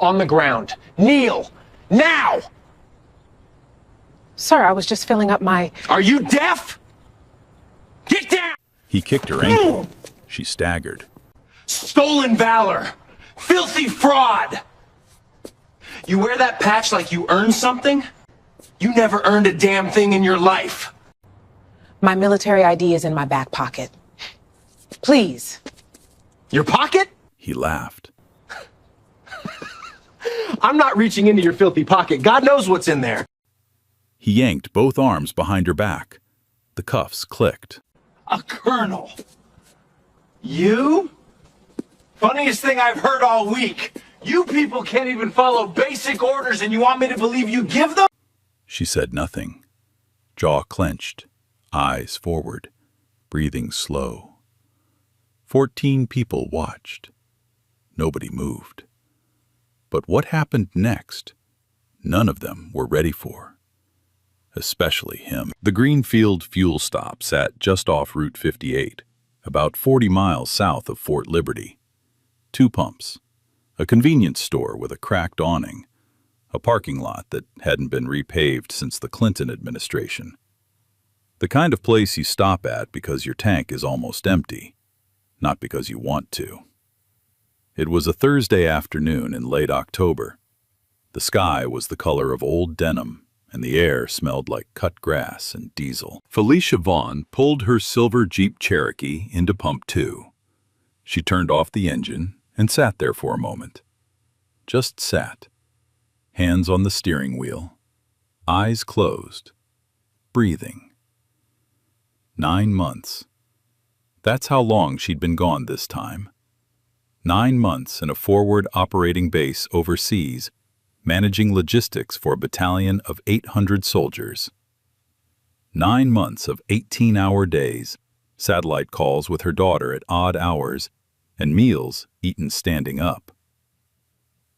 on the ground. Kneel! Now! Sir, I was just filling up my... Are you deaf? Get down! He kicked her ankle. She staggered. Stolen valor! Filthy fraud! You wear that patch like you earned something? You never earned a damn thing in your life. My military ID is in my back pocket. Please. Your pocket? He laughed. I'm not reaching into your filthy pocket. God knows what's in there. He yanked both arms behind her back. The cuffs clicked. A colonel. You? Funniest thing I've heard all week. You people can't even follow basic orders and you want me to believe you give them? She said nothing. Jaw clenched, eyes forward, breathing slow. 14 people watched. Nobody moved. But what happened next, none of them were ready for. Especially him. The Greenfield fuel stop sat just off Route 58, about 40 miles south of Fort Liberty. 2 pumps, a convenience store with a cracked awning, a parking lot that hadn't been repaved since the Clinton administration. The kind of place you stop at because your tank is almost empty, not because you want to. It was a Thursday afternoon in late October. The sky was the color of old denim, and the air smelled like cut grass and diesel. Felicia Vaughn pulled her silver Jeep Cherokee into Pump 2. She turned off the engine and sat there for a moment. Just sat. Hands on the steering wheel, eyes closed, breathing. 9 months. That's how long she'd been gone this time. 9 months in a forward operating base overseas, managing logistics for a battalion of 800 soldiers. 9 months of 18-hour days, satellite calls with her daughter at odd hours, and meals eaten standing up.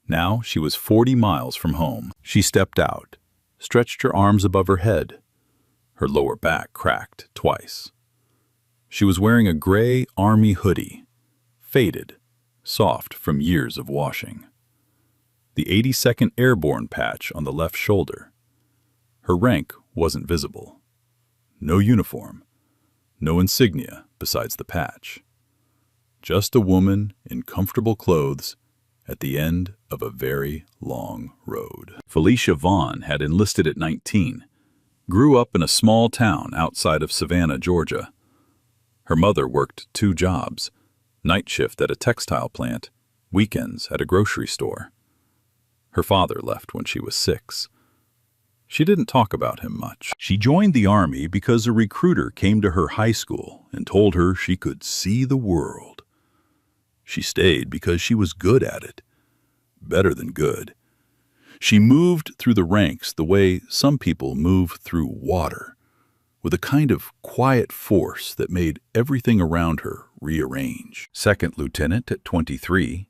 Now she was 40 miles from home. She stepped out, stretched her arms above her head. Her lower back cracked twice. She was wearing a gray army hoodie, faded, soft from years of washing. The 82nd Airborne patch on the left shoulder. Her rank wasn't visible. No uniform, no insignia besides the patch. Just a woman in comfortable clothes at the end of a very long road. Felicia Vaughn had enlisted at 19, grew up in a small town outside of Savannah, Georgia. Her mother worked 2 jobs, night shift at a textile plant, weekends at a grocery store. Her father left when she was 6. She didn't talk about him much. She joined the Army because a recruiter came to her high school and told her she could see the world. She stayed because she was good at it. Better than good. She moved through the ranks the way some people move through water, with a kind of quiet force that made everything around her rearrange. Second lieutenant at 23,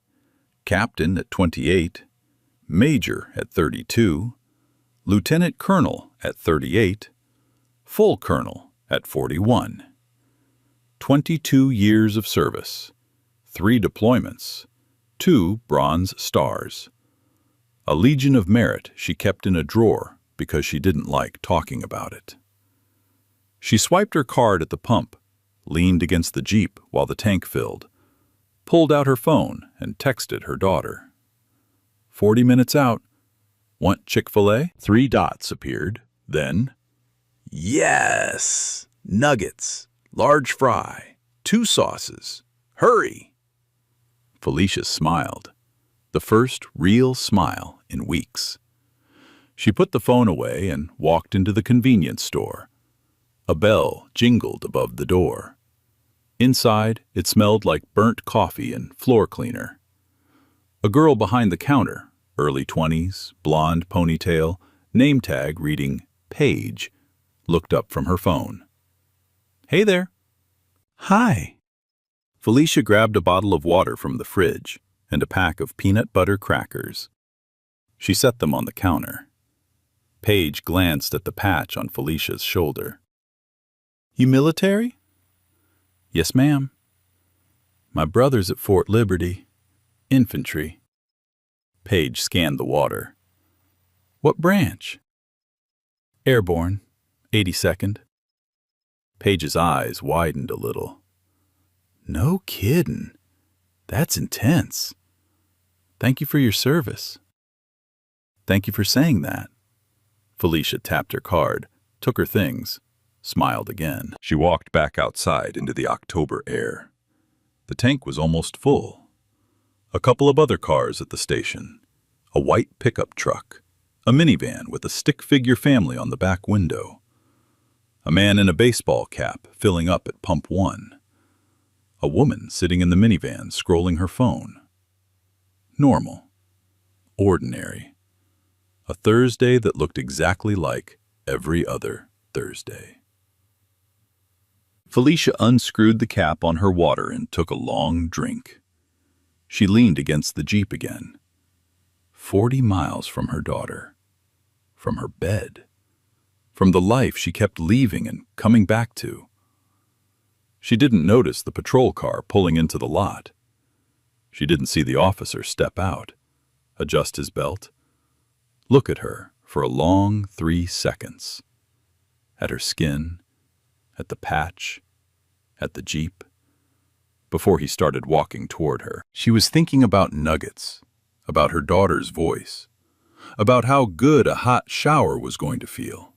captain at 28, major at 32, lieutenant colonel at 38, full colonel at 41. 22 years of service, 3 deployments, 2 Bronze Stars. A Legion of Merit she kept in a drawer because she didn't like talking about it. She swiped her card at the pump, leaned against the Jeep while the tank filled, pulled out her phone and texted her daughter. 40 minutes out. Want Chick-fil-A? 3 dots appeared. Then, yes! Nuggets, large fry, 2 sauces. Hurry! Felicia smiled. The first real smile in weeks. She put the phone away and walked into the convenience store. A bell jingled above the door. Inside, it smelled like burnt coffee and floor cleaner. A girl behind the counter, early 20s, blonde ponytail, name tag reading Paige, looked up from her phone. Hey there. Hi. Felicia grabbed a bottle of water from the fridge and a pack of peanut butter crackers. She set them on the counter. Paige glanced at the patch on Felicia's shoulder. You military? Yes, ma'am. My brother's at Fort Liberty. Infantry. Paige scanned the water. What branch? Airborne, 82nd. Paige's eyes widened a little. No kiddin'. That's intense. Thank you for your service. Thank you for saying that. Felicia tapped her card, took her things, smiled again. She walked back outside into the October air. The tank was almost full. A couple of other cars at the station. A white pickup truck. A minivan with a stick-figure family on the back window. A man in a baseball cap filling up at pump 1. A woman sitting in the minivan scrolling her phone. Normal. Ordinary. A Thursday that looked exactly like every other Thursday. Felicia unscrewed the cap on her water and took a long drink. She leaned against the Jeep again. 40 miles from her daughter. From her bed. From the life she kept leaving and coming back to. She didn't notice the patrol car pulling into the lot. She didn't see the officer step out, adjust his belt, look at her for a long 3 seconds. At her skin, at the patch, at the Jeep, before he started walking toward her. She was thinking about nuggets, about her daughter's voice, about how good a hot shower was going to feel.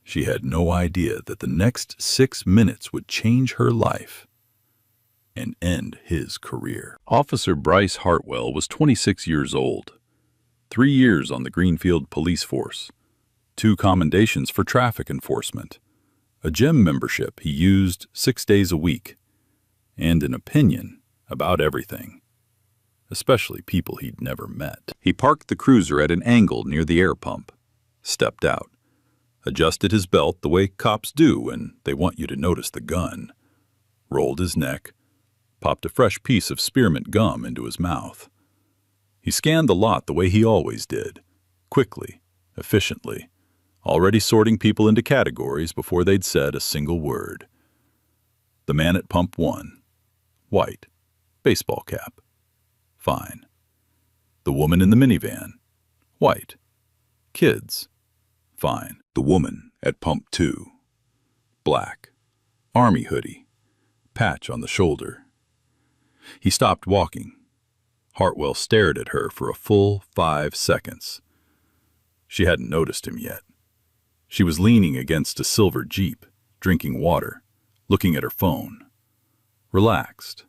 She had no idea that the next 6 minutes would change her life and end his career. Officer Bryce Hartwell was 26 years old, 3 years on the Greenfield Police Force, 2 commendations for traffic enforcement, a gym membership he used 6 days a week, and an opinion about everything, especially people he'd never met. He parked the cruiser at an angle near the air pump, stepped out, adjusted his belt the way cops do when they want you to notice the gun, rolled his neck, popped a fresh piece of spearmint gum into his mouth. He scanned the lot the way he always did, quickly, efficiently, already sorting people into categories before they'd said a single word. The man at pump 1, white, baseball cap, fine. The woman in the minivan, white, kids, fine. The woman at pump 2, black, army hoodie, patch on the shoulder. He stopped walking. Hartwell stared at her for a full 5 seconds. She hadn't noticed him yet. She was leaning against a silver Jeep, drinking water, looking at her phone. Relaxed,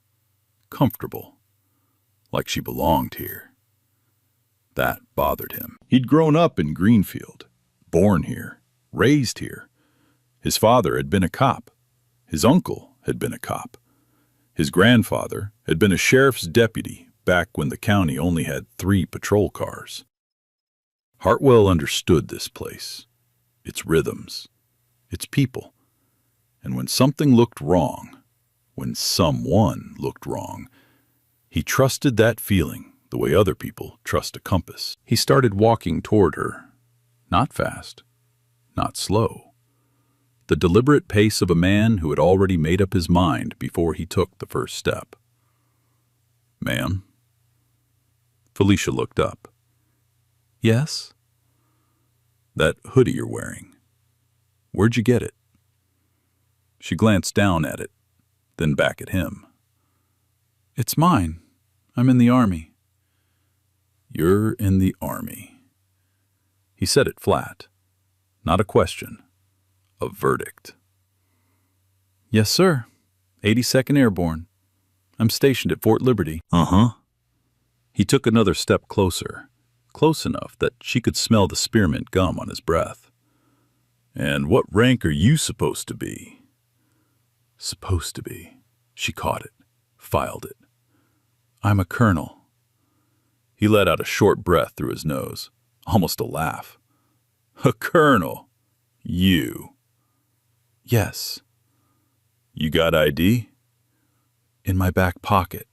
comfortable, like she belonged here. That bothered him. He'd grown up in Greenfield, born here, raised here. His father had been a cop. His uncle had been a cop. His grandfather had been a sheriff's deputy back when the county only had 3 patrol cars. Hartwell understood this place, its rhythms, its people. And when something looked wrong, when someone looked wrong, he trusted that feeling the way other people trust a compass. He started walking toward her, not fast, not slow. The deliberate pace of a man who had already made up his mind before he took the first step. Ma'am? Felicia looked up. Yes? That hoodie you're wearing. Where'd you get it? She glanced down at it, then back at him. It's mine. I'm in the Army. You're in the Army. He said it flat. Not a question. A verdict. Yes, sir. 82nd Airborne. I'm stationed at Fort Liberty. Uh-huh. He took another step closer, close enough that she could smell the spearmint gum on his breath. And what rank are you supposed to be? Supposed to be. She caught it, filed it. I'm a colonel. He let out a short breath through his nose, almost a laugh. A colonel? You? Yes. You got ID? In my back pocket.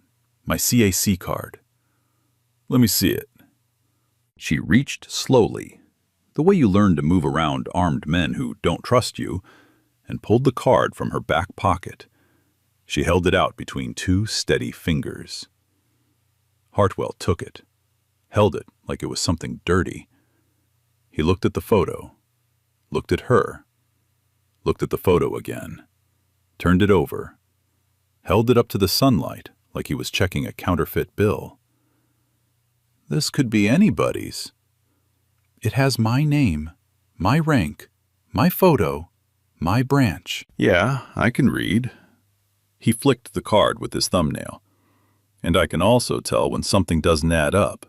My CAC card. Let me see it. She reached slowly, the way you learn to move around armed men who don't trust you, and pulled the card from her back pocket. She held it out between 2 steady fingers. Hartwell took it, held it like it was something dirty. He looked at the photo, looked at her, looked at the photo again, turned it over, held it up to the sunlight like he was checking a counterfeit bill. This could be anybody's. It has my name, my rank, my photo, my branch. Yeah, I can read. He flicked the card with his thumbnail. And I can also tell when something doesn't add up.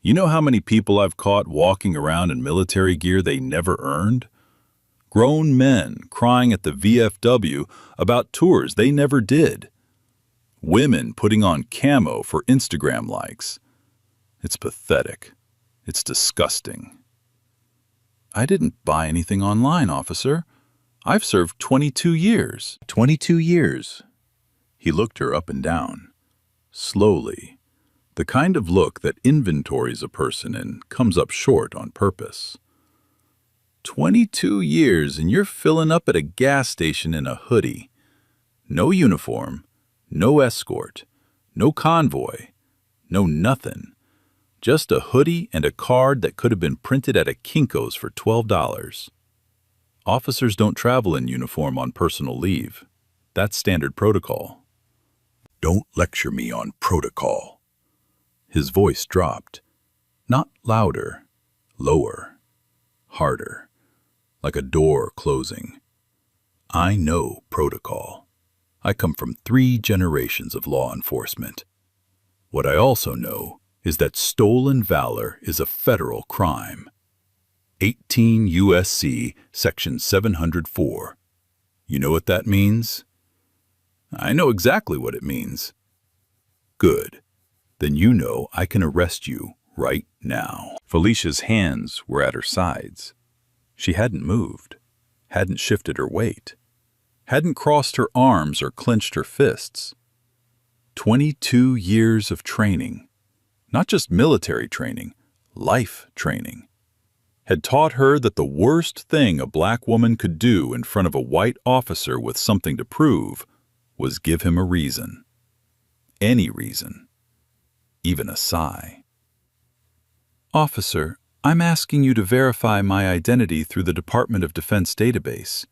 You know how many people I've caught walking around in military gear they never earned? Grown men crying at the VFW about tours they never did. Women putting on camo for Instagram likes. It's pathetic. It's disgusting. I didn't buy anything online, officer. I've served 22 years. 22 years. He looked her up and down. Slowly. The kind of look that inventories a person and comes up short on purpose. 22 years and you're filling up at a gas station in a hoodie. No uniform, no escort, no convoy, no nothing. Just a hoodie and a card that could have been printed at a Kinko's for $12. Officers don't travel in uniform on personal leave. That's standard protocol. Don't lecture me on protocol. His voice dropped. Not louder, lower, harder, like a door closing. I know protocol. I come from 3 generations of law enforcement. What I also know is that stolen valor is a federal crime. 18 U.S.C. Section 704. You know what that means? I know exactly what it means. Good. Then you know I can arrest you right now. Felicia's hands were at her sides. She hadn't moved, hadn't shifted her weight, hadn't crossed her arms or clenched her fists. 22 years of training, not just military training, life training, had taught her that the worst thing a black woman could do in front of a white officer with something to prove was give him a reason. Any reason. Even a sigh. Officer, I'm asking you to verify my identity through the Department of Defense database.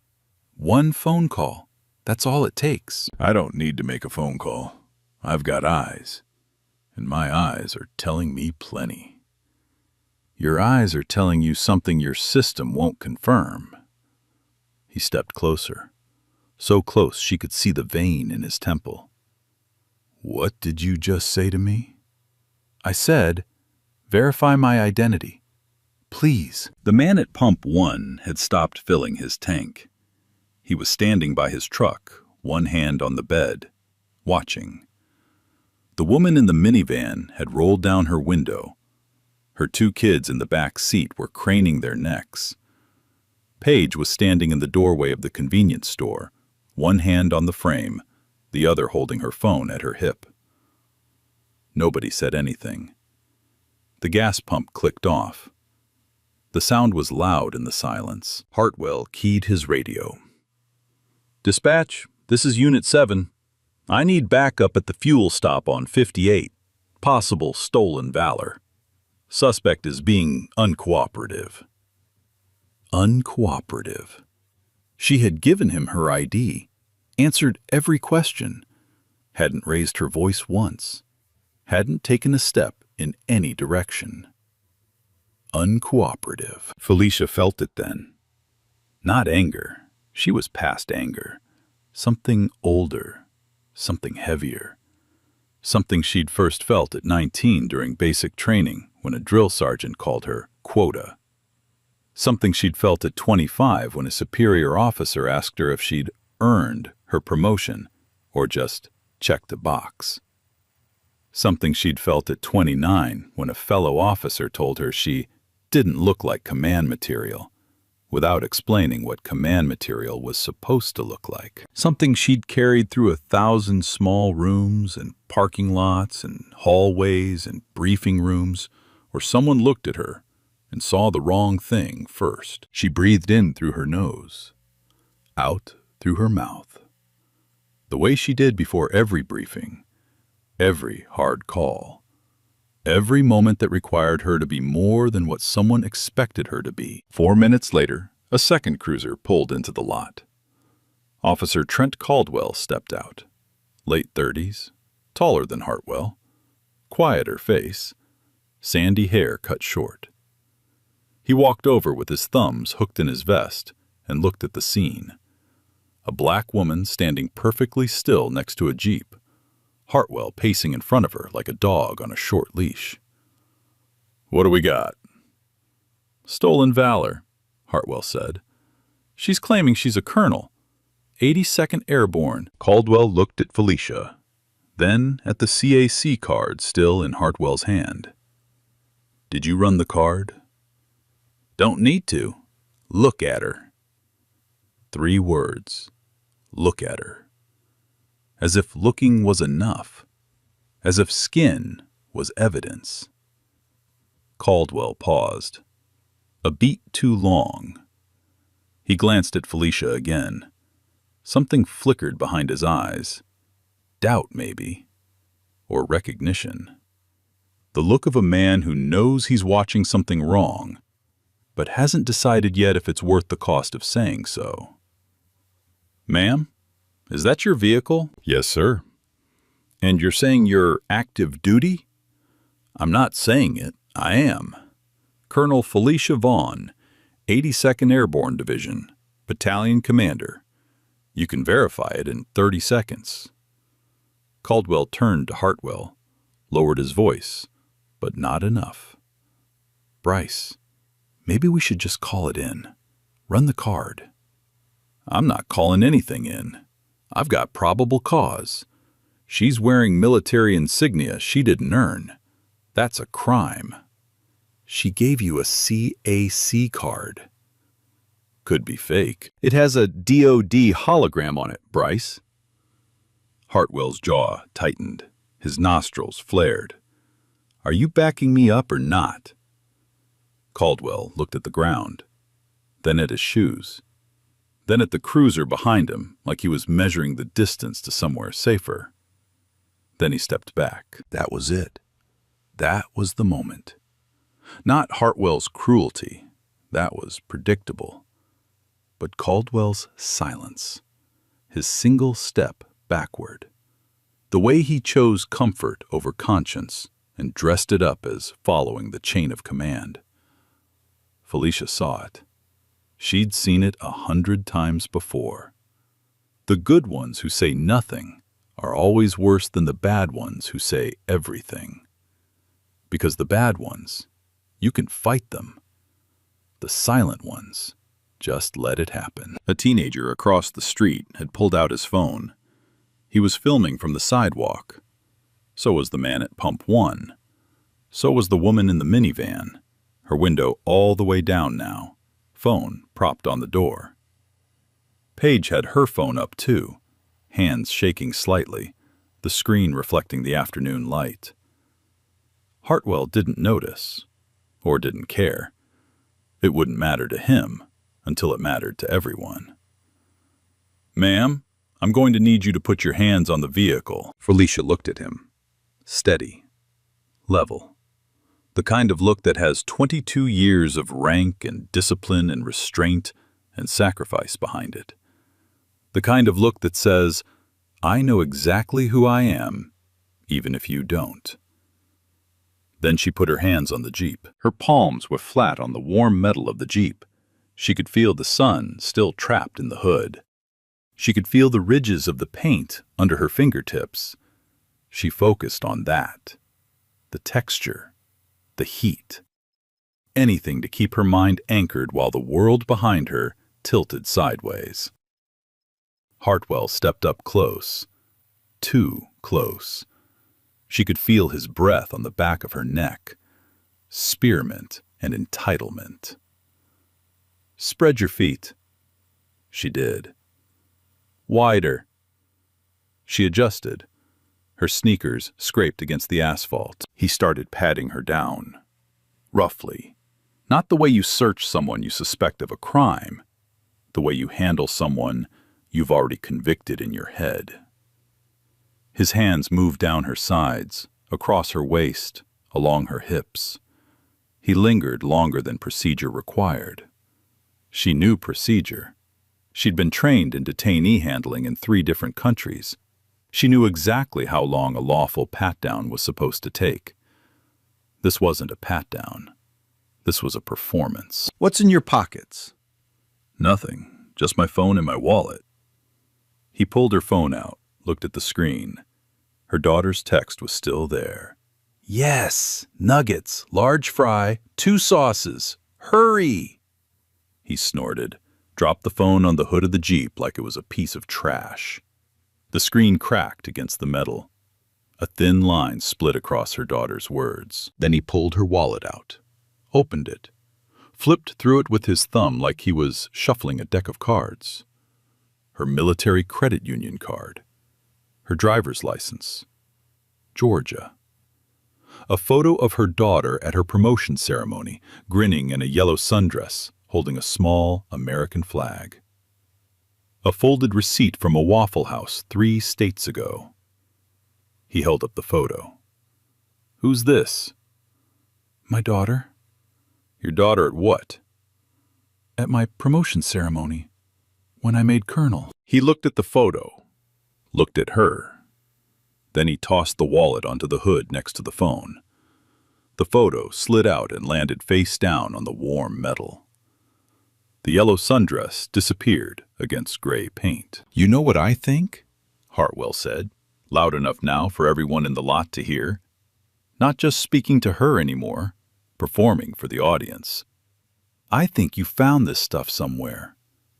1 phone call. That's all it takes. I don't need to make a phone call. I've got eyes. And my eyes are telling me plenty. Your eyes are telling you something your system won't confirm. He stepped closer. So close she could see the vein in his temple. What did you just say to me? I said, verify my identity. Please. The man at Pump 1 had stopped filling his tank. He was standing by his truck, one hand on the bed, watching. The woman in the minivan had rolled down her window. Her 2 kids in the back seat were craning their necks. Paige was standing in the doorway of the convenience store, one hand on the frame, the other holding her phone at her hip. Nobody said anything. The gas pump clicked off. The sound was loud in the silence. Hartwell keyed his radio. Dispatch, this is Unit 7. I need backup at the fuel stop on 58. Possible stolen valor. Suspect is being uncooperative. Uncooperative. She had given him her ID, answered every question, hadn't raised her voice once, hadn't taken a step in any direction. Uncooperative. Felicia felt it then. Not anger. She was past anger. Something older, something heavier. Something she'd first felt at 19 during basic training when a drill sergeant called her quota. Something she'd felt at 25 when a superior officer asked her if she'd earned her promotion or just checked a box. Something she'd felt at 29 when a fellow officer told her she didn't look like command material, without explaining what command material was supposed to look like. Something she'd carried through 1,000 small rooms and parking lots and hallways and briefing rooms, where someone looked at her and saw the wrong thing first. She breathed in through her nose, out through her mouth, the way she did before every briefing, every hard call, Every moment that required her to be more than what someone expected her to be. 4 minutes later, a second cruiser pulled into the lot. Officer Trent Caldwell stepped out. Late 30s, taller than Hartwell, quieter face, sandy hair cut short. He walked over with his thumbs hooked in his vest and looked at the scene. A black woman standing perfectly still next to a Jeep, Hartwell pacing in front of her like a dog on a short leash. "What do we got?" "Stolen Valor," Hartwell said. "She's claiming she's a colonel. 82nd Airborne." Caldwell looked at Felicia, then at the CAC card still in Hartwell's hand. "Did you run the card?" "Don't need to. Look at her." 3 words. Look at her. As if looking was enough. As if skin was evidence. Caldwell paused. A beat too long. He glanced at Felicia again. Something flickered behind his eyes. Doubt, maybe. Or recognition. The look of a man who knows he's watching something wrong, but hasn't decided yet if it's worth the cost of saying so. "Ma'am, is that your vehicle?" "Yes, sir." "And you're saying you're active duty?" "I'm not saying it. I am. Colonel Felicia Vaughn, 82nd Airborne Division, Battalion Commander. You can verify it in 30 seconds. Caldwell turned to Hartwell, lowered his voice, but not enough. "Bryce, maybe we should just call it in. Run the card." "I'm not calling anything in. I've got probable cause. She's wearing military insignia she didn't earn. That's a crime." "She gave you a CAC card." "Could be fake. It has a DOD hologram on it, Bryce." Hartwell's jaw tightened. His nostrils flared. "Are you backing me up or not?" Caldwell looked at the ground, then at his shoes, then at the cruiser behind him like he was measuring the distance to somewhere safer. Then he stepped back. That was it. That was the moment. Not Hartwell's cruelty. That was predictable. But Caldwell's silence. His single step backward. The way he chose comfort over conscience and dressed it up as following the chain of command. Felicia saw it. She'd seen it 100 times before. The good ones who say nothing are always worse than the bad ones who say everything. Because the bad ones, you can fight them. The silent ones, just let it happen. A teenager across the street had pulled out his phone. He was filming from the sidewalk. So was the man at Pump 1. So was the woman in the minivan, her window all the way down now, phone propped on the door. Paige had her phone up too, hands shaking slightly, the screen reflecting the afternoon light. Hartwell didn't notice, or didn't care. It wouldn't matter to him until it mattered to everyone. "Ma'am, I'm going to need you to put your hands on the vehicle." Felicia looked at him. Steady. Level. The kind of look that has 22 years of rank and discipline and restraint and sacrifice behind it. The kind of look that says, "I know exactly who I am, even if you don't." Then she put her hands on the Jeep. Her palms were flat on the warm metal of the Jeep. She could feel the sun still trapped in the hood. She could feel the ridges of the paint under her fingertips. She focused on that. The texture. The heat. Anything to keep her mind anchored while the world behind her tilted sideways. Hartwell stepped up close. Too close. She could feel his breath on the back of her neck. Spearmint and entitlement. "Spread your feet." She did. "Wider." She adjusted. Her sneakers scraped against the asphalt. He started patting her down. Roughly. Not the way you search someone you suspect of a crime. The way you handle someone you've already convicted in your head. His hands moved down her sides, across her waist, along her hips. He lingered longer than procedure required. She knew procedure. She'd been trained in detainee handling in 3 different countries. She knew exactly how long a lawful pat-down was supposed to take. This wasn't a pat-down. This was a performance. What's in your pockets? Nothing, just my phone and my wallet. He pulled her phone out, looked at the screen. Her daughter's text was still there. Yes, nuggets, large fry, 2 sauces. Hurry! He snorted, dropped the phone on the hood of the Jeep like it was a piece of trash. The screen cracked against the metal. A thin line split across her daughter's words. Then he pulled her wallet out, opened it, flipped through it with his thumb like he was shuffling a deck of cards. Her military credit union card, her driver's license, Georgia. A photo of her daughter at her promotion ceremony, grinning in a yellow sundress, holding a small American flag. A folded receipt from a Waffle House 3 states ago. He held up the photo. Who's this? My daughter. Your daughter at what? At my promotion ceremony, when I made colonel. He looked at the photo, looked at her. Then he tossed the wallet onto the hood next to the phone. The photo slid out and landed face down on the warm metal. The yellow sundress disappeared against gray paint. You know what I think? Hartwell said, loud enough now for everyone in the lot to hear. Not just speaking to her anymore, performing for the audience. I think you found this stuff somewhere,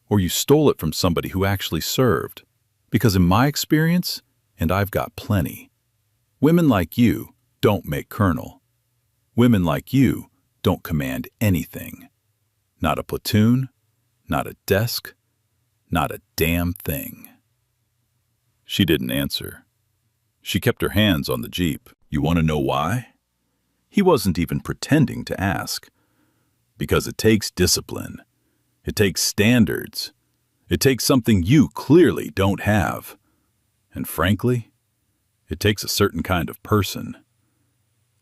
or you stole it from somebody who actually served. Because in my experience, and I've got plenty, women like you don't make colonel. Women like you don't command anything. Not a platoon, not a desk, not a damn thing. She didn't answer. She kept her hands on the Jeep. You want to know why? He wasn't even pretending to ask. Because it takes discipline. It takes standards. It takes something you clearly don't have. And frankly, it takes a certain kind of person.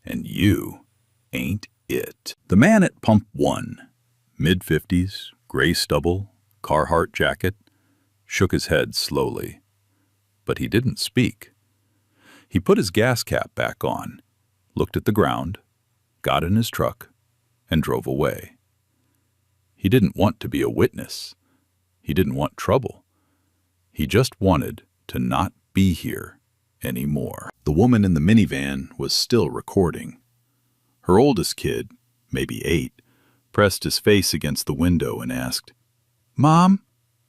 And you ain't it. The man at pump 1, mid-50s, gray stubble, Carhartt jacket, shook his head slowly. But he didn't speak. He put his gas cap back on, looked at the ground, got in his truck, and drove away. He didn't want to be a witness. He didn't want trouble. He just wanted to not be here anymore. The woman in the minivan was still recording. Her oldest kid, maybe 8, pressed his face against the window and asked, "Mom,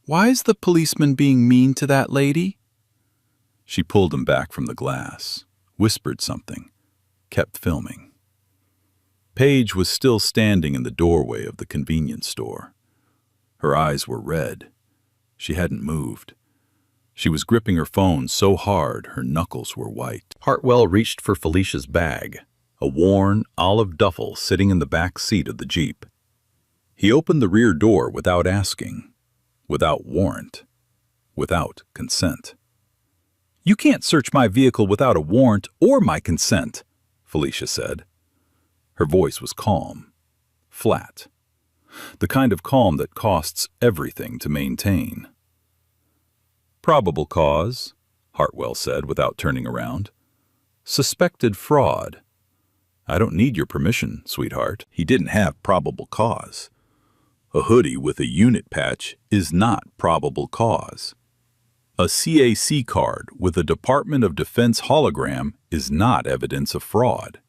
why is the policeman being mean to that lady?" She pulled him back from the glass, whispered something, kept filming. Paige was still standing in the doorway of the convenience store. Her eyes were red. She hadn't moved. She was gripping her phone so hard her knuckles were white. Hartwell reached for Felicia's bag, a worn olive duffel sitting in the back seat of the Jeep. He opened the rear door without asking, without warrant, without consent. "You can't search my vehicle without a warrant or my consent," Felicia said. Her voice was calm, flat, the kind of calm that costs everything to maintain. "Probable cause," Hartwell said without turning around. "Suspected fraud. I don't need your permission, sweetheart." He didn't have probable cause. A hoodie with a unit patch is not probable cause. A CAC card with a Department of Defense hologram is not evidence of fraud.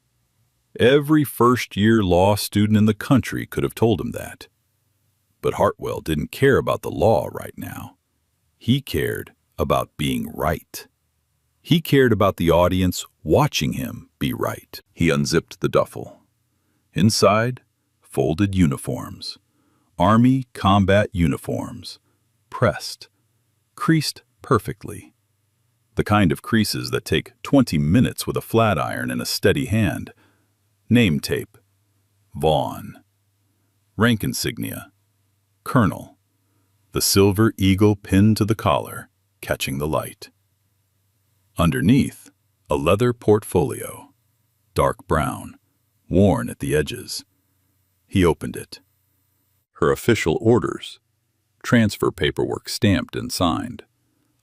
Every first-year law student in the country could have told him that. But Hartwell didn't care about the law right now. He cared about being right. He cared about the audience watching him be right. He unzipped the duffel. Inside, folded uniforms. Army combat uniforms. Pressed. Creased perfectly. The kind of creases that take 20 minutes with a flat iron and a steady hand. Name tape. Vaughn. Rank insignia. Colonel. The silver eagle pinned to the collar, catching the light. Underneath, a leather portfolio. Dark brown, worn at the edges. He opened it. Her official orders, transfer paperwork stamped and signed,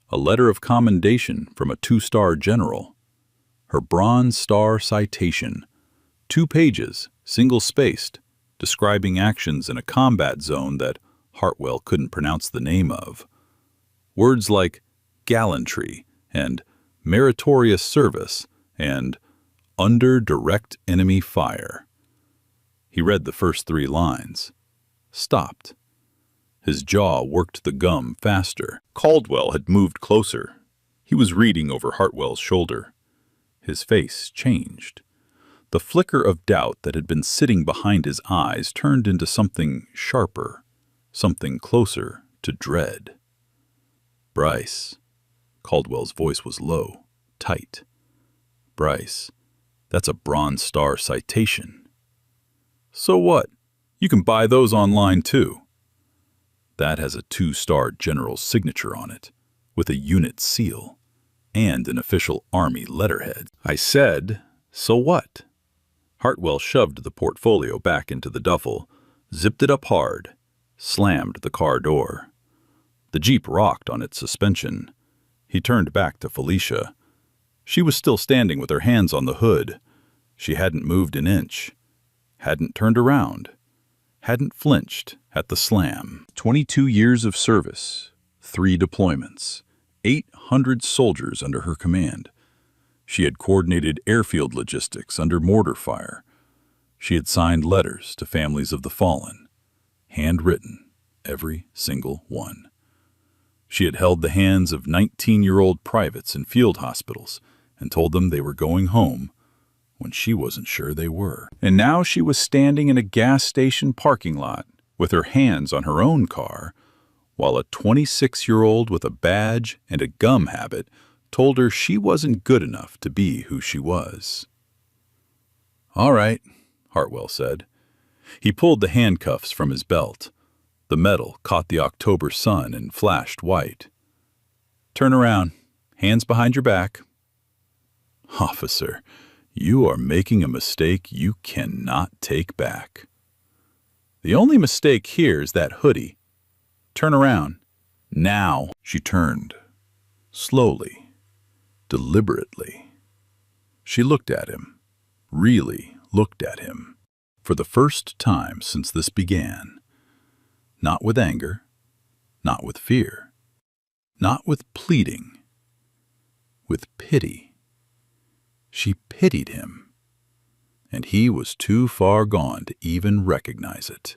a letter of commendation from a 2-star general, her Bronze Star citation, 2 pages, single-spaced, describing actions in a combat zone that Hartwell couldn't pronounce the name of. Words like gallantry and meritorious service and under direct enemy fire. He read the first 3 lines, stopped. His jaw worked the gum faster. Caldwell had moved closer. He was reading over Hartwell's shoulder. His face changed. The flicker of doubt that had been sitting behind his eyes turned into something sharper, something closer to dread. Bryce. Caldwell's voice was low, tight. Bryce, that's a Bronze Star citation. So what? You can buy those online too. That has a 2-star general's signature on it, with a unit seal, and an official Army letterhead. I said, so what? Hartwell shoved the portfolio back into the duffel, zipped it up hard, slammed the car door. The Jeep rocked on its suspension. He turned back to Felicia. She was still standing with her hands on the hood. She hadn't moved an inch, hadn't turned around, hadn't flinched at the slam. 22 years of service, 3 deployments, 800 soldiers under her command. She had coordinated airfield logistics under mortar fire. She had signed letters to families of the fallen, handwritten, every single one. She had held the hands of 19-year-old privates in field hospitals and told them they were going home when she wasn't sure they were. And now she was standing in a gas station parking lot with her hands on her own car, while a 26-year-old with a badge and a gum habit told her she wasn't good enough to be who she was. All right, Hartwell said. He pulled the handcuffs from his belt. The metal caught the October sun and flashed white. Turn around, hands behind your back. Officer, you are making a mistake you cannot take back. The only mistake here is that hoodie. Turn around. Now. She turned. Slowly. Deliberately. She looked at him. Really looked at him. For the first time since this began. Not with anger. Not with fear. Not with pleading. With pity. She pitied him. And he was too far gone to even recognize it.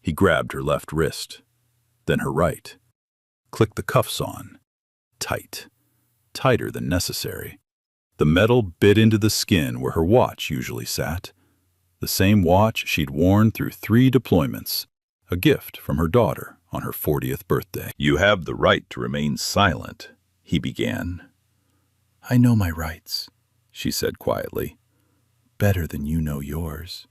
He grabbed her left wrist, then her right. Clicked the cuffs on. Tight. Tighter than necessary. The metal bit into the skin where her watch usually sat. The same watch she'd worn through 3 deployments. A gift from her daughter on her 40th birthday. You have the right to remain silent, he began. I know my rights, she said quietly. Better than you know yours.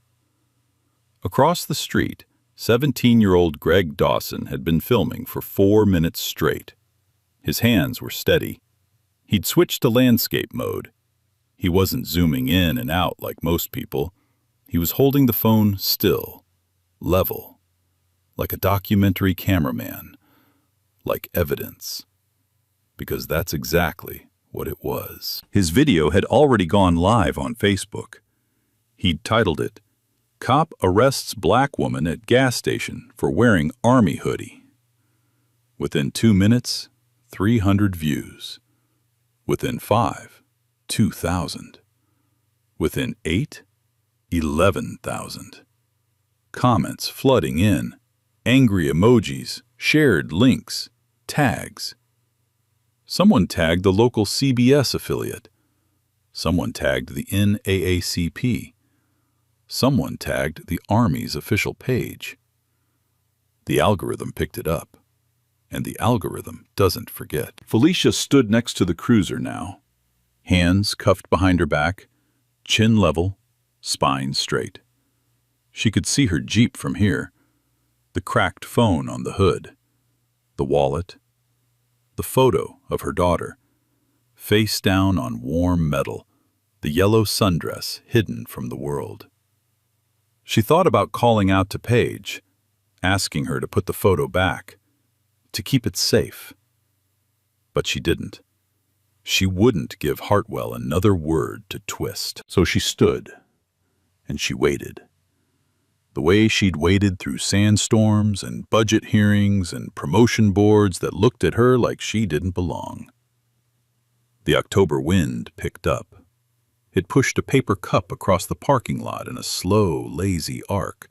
Across the street, 17-year-old Greg Dawson had been filming for 4 minutes straight. His hands were steady. He'd switched to landscape mode. He wasn't zooming in and out like most people. He was holding the phone still, level, like a documentary cameraman, like evidence. Because that's exactly what it was. His video had already gone live on Facebook. He'd titled it, Cop Arrests Black Woman at Gas Station for Wearing Army Hoodie. Within 2 minutes, 300 views. Within 5, 2,000. Within 8, 11,000. Comments flooding in. Angry emojis, shared links, tags. Someone tagged the local CBS affiliate. Someone tagged the NAACP. Someone tagged the Army's official page. The algorithm picked it up, and the algorithm doesn't forget. Felicia stood next to the cruiser now, hands cuffed behind her back, chin level, spine straight. She could see her Jeep from here, the cracked phone on the hood, the wallet, the photo of her daughter, face down on warm metal, the the yellow sundress hidden from the world. She thought about calling out to Paige, asking her to put the photo back, to keep it safe. But she didn't. She wouldn't give Hartwell another word to twist. So she stood, and she waited. The way she'd waited through sandstorms and budget hearings and promotion boards that looked at her like she didn't belong. The October wind picked up. It pushed a paper cup across the parking lot in a slow, lazy arc.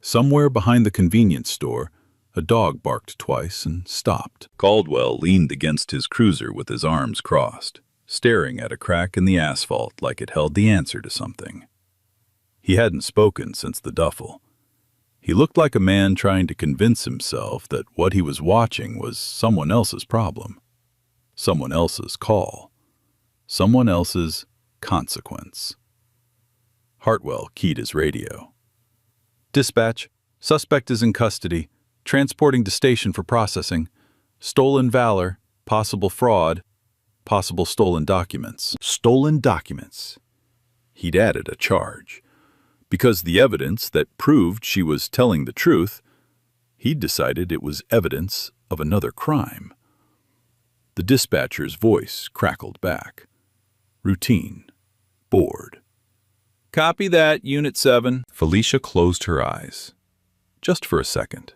Somewhere behind the convenience store, a dog barked twice and stopped. Caldwell leaned against his cruiser with his arms crossed, staring at a crack in the asphalt like it held the answer to something. He hadn't spoken since the duffel. He looked like a man trying to convince himself that what he was watching was someone else's problem, someone else's call, someone else's consequence. Hartwell keyed his radio. "Dispatch, suspect is in custody, transporting to station for processing, stolen Valor, possible fraud, possible stolen documents." Stolen documents. He'd added a charge. Because the evidence that proved she was telling the truth, he'd decided it was evidence of another crime. The dispatcher's voice crackled back. Routine. Bored. "Copy that, Unit 7. Felicia closed her eyes. Just for a second.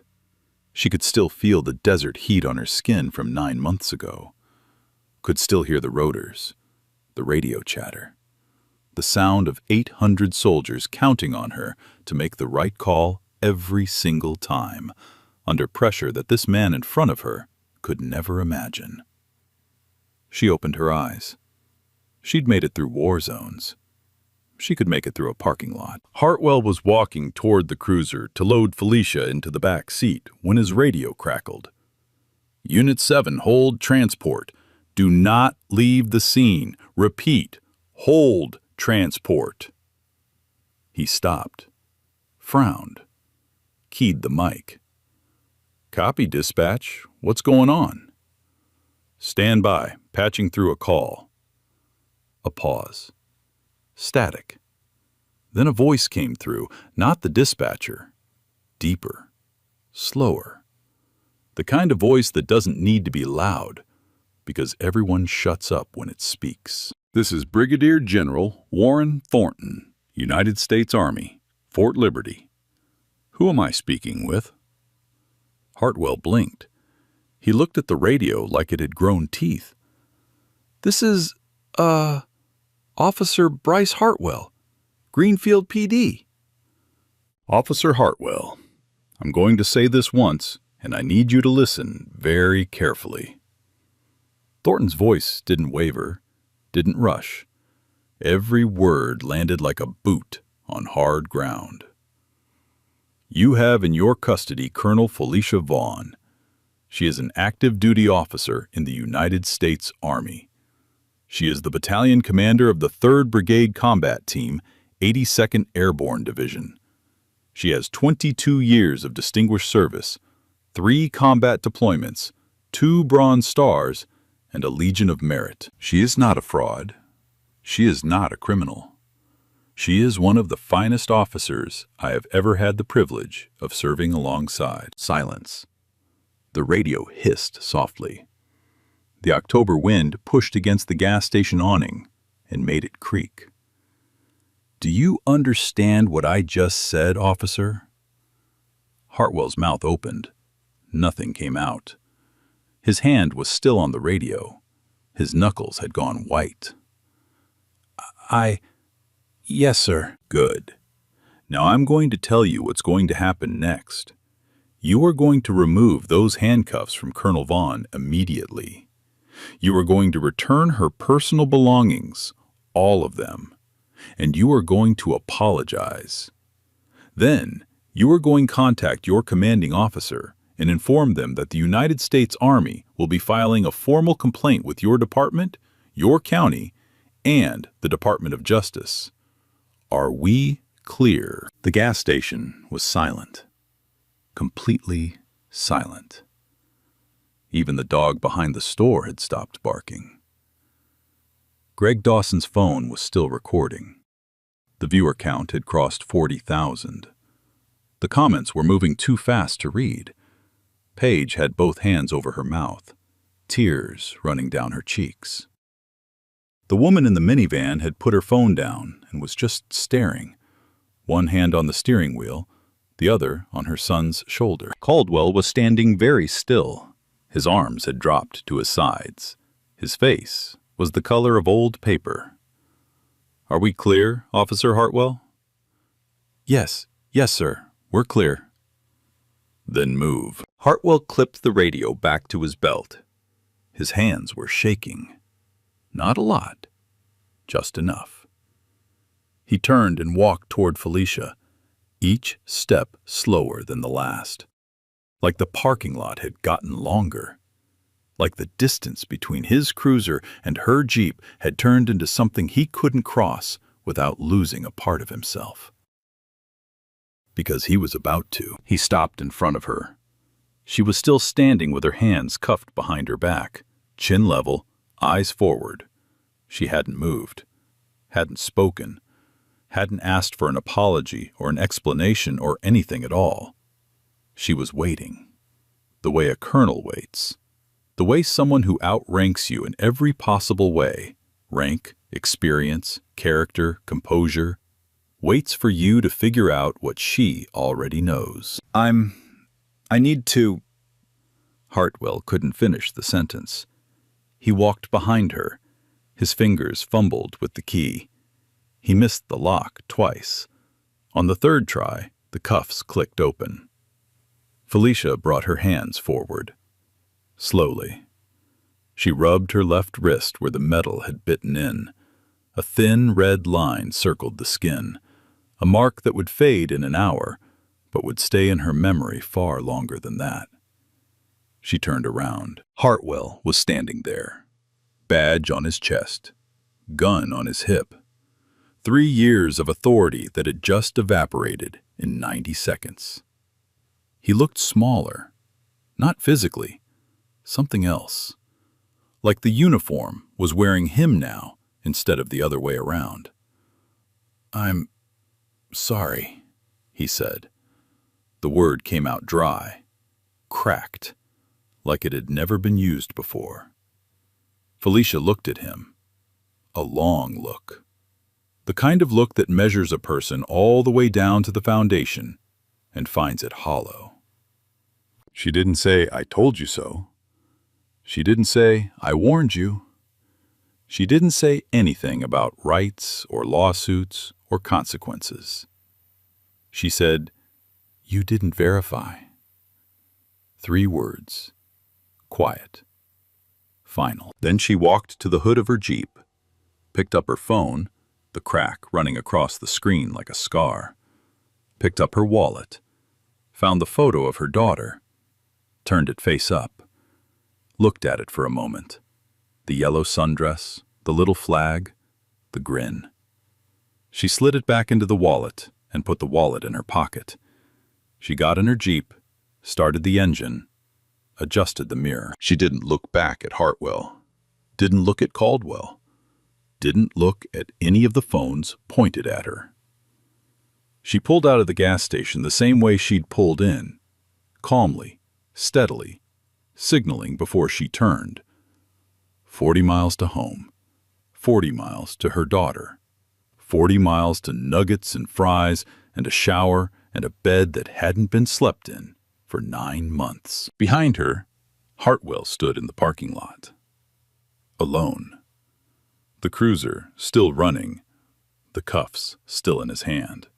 She could still feel the desert heat on her skin from 9 months ago. Could still hear the rotors, the radio chatter, the sound of 800 soldiers counting on her to make the right call every single time, under pressure that this man in front of her could never imagine. She opened her eyes. She'd made it through war zones. She could make it through a parking lot. Hartwell was walking toward the cruiser to load Felicia into the back seat when his radio crackled. "Unit 7, hold transport. Do not leave the scene. Repeat, hold transport." He stopped, frowned, keyed the mic. "Copy, dispatch. What's going on?" "Stand by, patching through a call." A pause. Static. Then a voice came through, not the dispatcher. Deeper. Slower. The kind of voice that doesn't need to be loud, because everyone shuts up when it speaks. "This is Brigadier General Warren Thornton, United States Army, Fort Liberty. Who am I speaking with?" Hartwell blinked. He looked at the radio like it had grown teeth. "This is, Officer Bryce Hartwell, Greenfield PD." "Officer Hartwell, I'm going to say this once, and I need you to listen very carefully." Thornton's voice didn't waver, didn't rush. Every word landed like a boot on hard ground. "You have in your custody Colonel Felicia Vaughn. She is an active duty officer in the United States Army. She is the battalion commander of the 3rd Brigade Combat Team, 82nd Airborne Division. She has 22 years of distinguished service, 3 combat deployments, 2 Bronze Stars, and a Legion of Merit. She is not a fraud. She is not a criminal. She is one of the finest officers I have ever had the privilege of serving alongside." Silence. The radio hissed softly. The October wind pushed against the gas station awning and made it creak. "Do you understand what I just said, officer?" Hartwell's mouth opened. Nothing came out. His hand was still on the radio. His knuckles had gone white. Yes, sir." "Good. Now I'm going to tell you what's going to happen next. You are going to remove those handcuffs from Colonel Vaughn immediately. You are going to return her personal belongings, all of them, and you are going to apologize. Then you are going to contact your commanding officer and inform them that the United States Army will be filing a formal complaint with your department, your county, and the Department of Justice. Are we clear?" The gas station was silent. Completely silent. Even the dog behind the store had stopped barking. Greg Dawson's phone was still recording. The viewer count had crossed 40,000. The comments were moving too fast to read. Paige had both hands over her mouth, tears running down her cheeks. The woman in the minivan had put her phone down and was just staring, one hand on the steering wheel, the other on her son's shoulder. Caldwell was standing very still. His arms had dropped to his sides. His face was the color of old paper. "Are we clear, Officer Hartwell?" Yes, sir. We're clear." "Then move." Hartwell clipped the radio back to his belt. His hands were shaking. Not a lot, just enough. He turned and walked toward Felicia, each step slower than the last. Like the parking lot had gotten longer. Like the distance between his cruiser and her Jeep had turned into something he couldn't cross without losing a part of himself. Because he was about to. He stopped in front of her. She was still standing with her hands cuffed behind her back, chin level, eyes forward. She hadn't moved, hadn't spoken, hadn't asked for an apology or an explanation or anything at all. She was waiting, the way a colonel waits, the way someone who outranks you in every possible way, rank, experience, character, composure, waits for you to figure out what she already knows. I need to... Hartwell couldn't finish the sentence. He walked behind her. His fingers fumbled with the key. He missed the lock twice. On the third try, the cuffs clicked open. Felicia brought her hands forward. Slowly. She rubbed her left wrist where the metal had bitten in. A thin red line circled the skin, a mark that would fade in an hour, but would stay in her memory far longer than that. She turned around. Hartwell was standing there, badge on his chest, gun on his hip. 3 years of authority that had just evaporated in 90 seconds. He looked smaller, not physically, something else. Like the uniform was wearing him now instead of the other way around. "I'm sorry," he said. The word came out dry, cracked, like it had never been used before. Felicia looked at him. A long look. The kind of look that measures a person all the way down to the foundation and finds it hollow. She didn't say, "I told you so." She didn't say, "I warned you." She didn't say anything about rights or lawsuits or consequences. She said, "You didn't verify." 3 words. Quiet. Final. Then she walked to the hood of her Jeep, picked up her phone, the crack running across the screen like a scar, picked up her wallet, found the photo of her daughter, turned it face up, looked at it for a moment. The yellow sundress, the little flag, the grin. She slid it back into the wallet and put the wallet in her pocket. She got in her Jeep, started the engine, adjusted the mirror. She didn't look back at Hartwell, didn't look at Caldwell, didn't look at any of the phones pointed at her. She pulled out of the gas station the same way she'd pulled in, calmly, steadily, signaling before she turned. 40 miles to home, 40 miles to her daughter, 40 miles to nuggets and fries and a shower and a bed that hadn't been slept in for 9 months. Behind her, Hartwell stood in the parking lot. Alone. The cruiser still running, the cuffs still in his hand.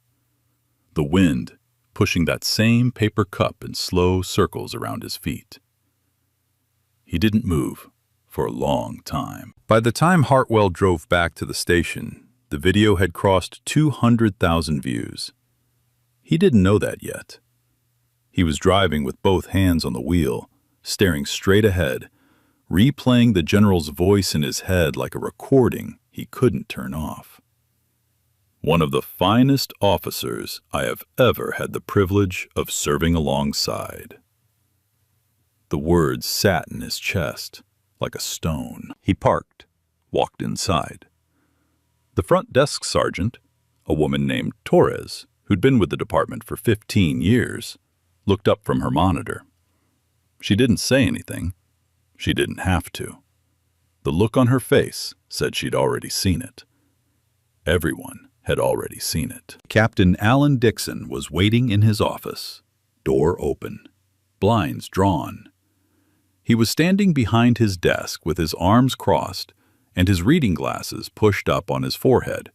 The wind pushing that same paper cup in slow circles around his feet. He didn't move for a long time. By the time Hartwell drove back to the station, the video had crossed 200,000 views. He didn't know that yet. He was driving with both hands on the wheel, staring straight ahead, replaying the general's voice in his head like a recording he couldn't turn off. One of the finest officers I have ever had the privilege of serving alongside. The words sat in his chest like a stone. He parked, walked inside. The front desk sergeant, a woman named Torres, who'd been with the department for 15 years, looked up from her monitor. She didn't say anything. She didn't have to. The look on her face said she'd already seen it. Everyone had already seen it. Captain Alan Dixon was waiting in his office, door open, blinds drawn. He was standing behind his desk with his arms crossed and his reading glasses pushed up on his forehead.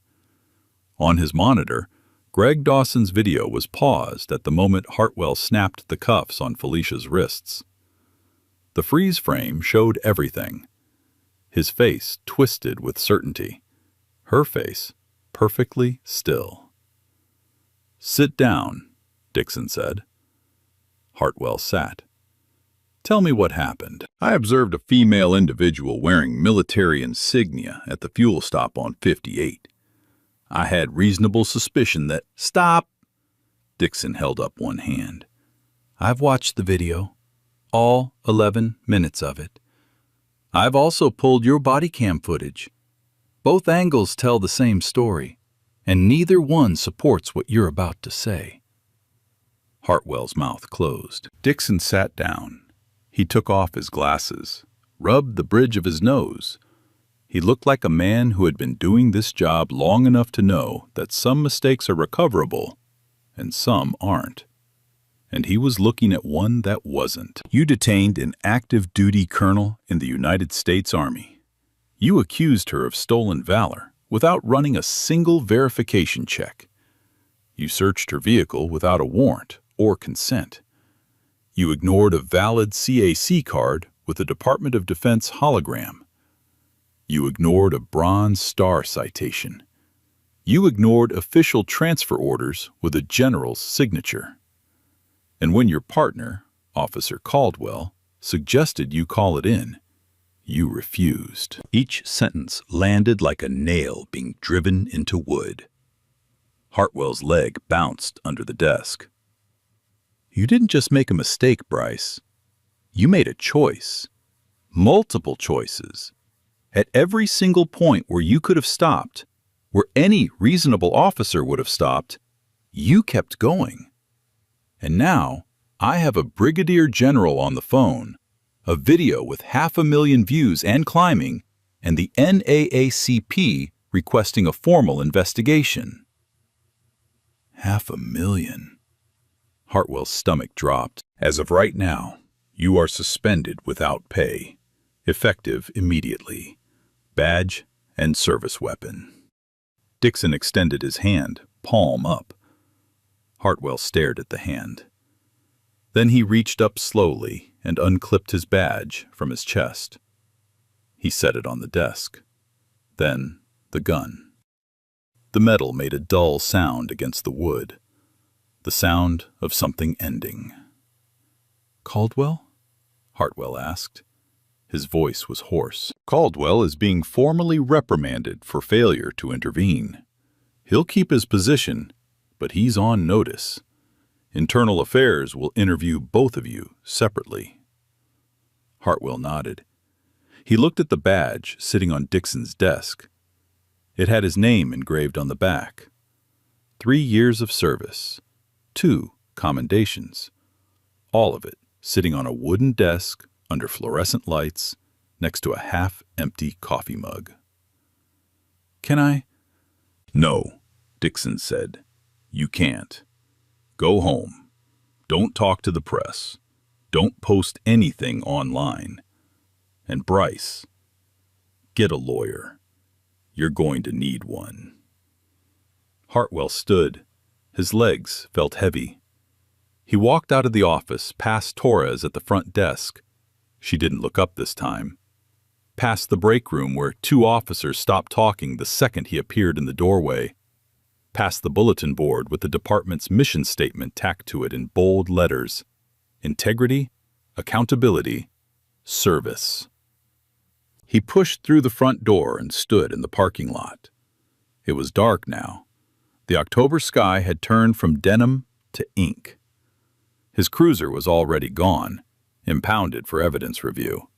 On his monitor, Greg Dawson's video was paused at the moment Hartwell snapped the cuffs on Felicia's wrists. The freeze frame showed everything. His face twisted with certainty. Her face perfectly still. "Sit down," Dixon said. Hartwell sat. "Tell me what happened." "I observed a female individual wearing military insignia at the fuel stop on 58. I had reasonable suspicion that—" "Stop!" Dixon held up one hand. "I've watched the video, all 11 minutes of it. I've also pulled your body cam footage. Both angles tell the same story, and neither one supports what you're about to say." Hartwell's mouth closed. Dixon sat down. He took off his glasses, rubbed the bridge of his nose. He looked like a man who had been doing this job long enough to know that some mistakes are recoverable and some aren't. And he was looking at one that wasn't. "You detained an active duty colonel in the United States Army. You accused her of stolen valor without running a single verification check. You searched her vehicle without a warrant or consent. You ignored a valid CAC card with a Department of Defense hologram. You ignored a Bronze Star citation. You ignored official transfer orders with a general's signature. And when your partner, Officer Caldwell, suggested you call it in, you refused." Each sentence landed like a nail being driven into wood. Hartwell's leg bounced under the desk. "You didn't just make a mistake, Bryce. You made a choice. Multiple choices. At every single point where you could have stopped, where any reasonable officer would have stopped, you kept going. And now, I have a brigadier general on the phone, a video with 500,000 views and climbing, and the NAACP requesting a formal investigation." 500,000. Hartwell's stomach dropped. "As of right now, you are suspended without pay, effective immediately. Badge and service weapon." Dixon extended his hand, palm up. Hartwell stared at the hand. Then he reached up slowly and unclipped his badge from his chest. He set it on the desk. Then the gun. The metal made a dull sound against the wood, the sound of something ending. "Caldwell?" Hartwell asked. His voice was hoarse. "Caldwell is being formally reprimanded for failure to intervene. He'll keep his position, but he's on notice. Internal Affairs will interview both of you separately." Hartwell nodded. He looked at the badge sitting on Dixon's desk. It had his name engraved on the back. 3 years of service, 2 commendations, all of it sitting on a wooden desk under fluorescent lights next to a half-empty coffee mug. "Can I?" "No," Dixon said. "You can't. Go home. Don't talk to the press. Don't post anything online. And Bryce, get a lawyer. You're going to need one." Hartwell stood. His legs felt heavy. He walked out of the office, past Torres at the front desk. She didn't look up this time. Past the break room where 2 officers stopped talking the second he appeared in the doorway. Past the bulletin board with the department's mission statement tacked to it in bold letters. Integrity, accountability, service. He pushed through the front door and stood in the parking lot. It was dark now. The October sky had turned from denim to ink. His cruiser was already gone, impounded for evidence review.